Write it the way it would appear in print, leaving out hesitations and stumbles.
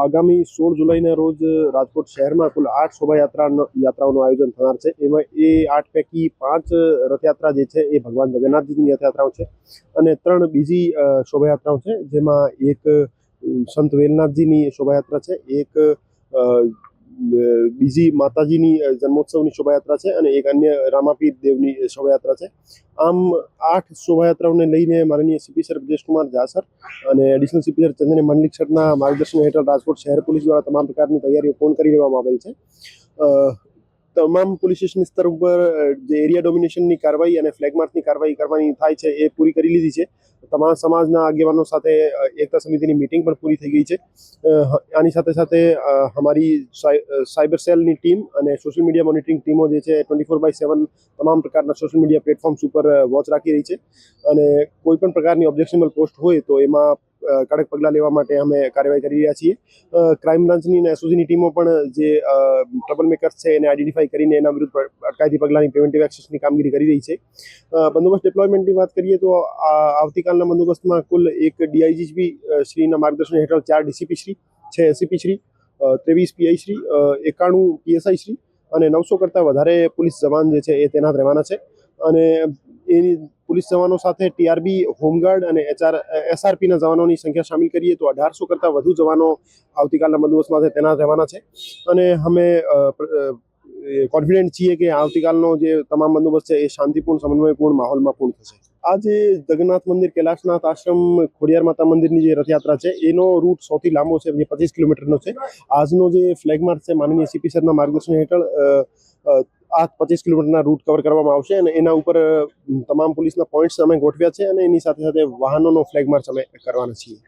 આગામી 16 જુલાઈના રોજ રાજકોટ શહેરમાં કુલ 8 યાત્રાઓનું આયોજન થનાર છે. એમાં એ 8 પૈકી 5 રથયાત્રા જે છે એ ભગવાન જગન્નાથજીની રથયાત્રાઓ છે અને 3 બીજી શોભાયાત્રાઓ છે, જેમાં એક સંત વેલનાથજીની શોભાયાત્રા છે, એક બીજી માતાજીની જન્મોત્સવની શોભાયાત્રા છે અને એક અન્ય રામાપીર દેવની શોભાયાત્રા છે. આમ 8 શોભાયાત્રાઓને લઈને માનનીય CP sir Brajeshkumar Jha sir અને એડિશનલ સીપી સર ચંદન મંડલિક સરના માર્ગદર્શન હેઠળ રાજકોટ શહેર પોલીસ દ્વારા તમામ પ્રકારની તૈયારીઓ પૂર્ણ કરી લેવામાં આવેલ છે. તમામ પોલીસ સ્ટેશન સ્તર ઉપર જે એરિયા ડોમિનેશનની કાર્યવાહી અને ફ્લેગ માર્ચની કાર્યવાહી કરવાની થાય છે એ પૂરી કરી લીધી છે. તમામ સમાજના આગેવાનો સાથે એકતા સમિતિની મીટિંગ પણ પૂરી થઈ ગઈ છે. આની સાથે સાથે અમારી સાયબર સેલની ટીમ અને સોશિયલ મીડિયા મોનિટરિંગ ટીમો જે છે 24/7 તમામ પ્રકારના સોશિયલ મીડિયા પ્લેટફોર્મ્સ ઉપર વોચ રાખી રહી છે અને કોઈ પણ પ્રકારની ઓબ્જેક્શનેબલ પોસ્ટ હોય તો એમાં કડક પગલાં લેવા માટે અમે કાર્યવાહી કરી રહ્યા છીએ. ક્રાઇમ બ્રાન્ચની અને એસઓજીની ટીમો પણ જે ટ્રબલ મેકર્સ છે એને આઈડેન્ટિફાઈ કરીને એના વિરુદ્ધ અટકાયતી પગલાંની પ્રિવેન્ટિવ એક્શન્સની કામગીરી કરી રહી છે. બંદોબસ્ત ડિપ્લોયમેન્ટની વાત કરીએ તો આવતીકાલના બંદોબસ્તમાં કુલ એક ડીઆઈજી શ્રીના માર્ગદર્શન હેઠળ 4 DCP Shri, 6 ACP Shri, 23 PI Shri, 91 PSI Shri અને 900 કરતાં વધારે પોલીસ જવાન જે છે એ તૈનાત રહેવાના છે અને એની પોલીસ જવાનો સાથે ટીઆરબી, હોમગાર્ડ અને એસઆરપીના જવાનોની સંખ્યા શામિલ કરીએ તો 1800 કરતાં વધુ જવાનો આવતીકાલના બંદોબસ્તમાં તૈનાત રહેવાના છે અને અમે કોન્ફિડન્ટ છીએ કે આવતીકાલનો જે તમામ બંદોબસ્ત છે એ શાંતિપૂર્ણ, સમન્વયપૂર્ણ માહોલમાં પૂર્ણ થશે. આ જે જગન્નાથ મંદિર, કૈલાસનાથ આશ્રમ, ખોડિયાર માતા મંદિરની જે રથયાત્રા છે એનો રૂટ સૌથી લાંબો છે, જે 25 કિલોમીટરનો છે. આજનો જે ફ્લેગ માર્ચ છે માનનીય સીપી સરના માર્ગદર્શન હેઠળ આ 25 કિલોમીટરના રૂટ કવર કરવામાં આવશે અને એના ઉપર તમામ પોલીસના પોઈન્ટ્સ અમે ગોઠવ્યા છે અને એની સાથે સાથે વાહનોનો ફ્લેગ માર્ચ અમે કરવાના છીએ.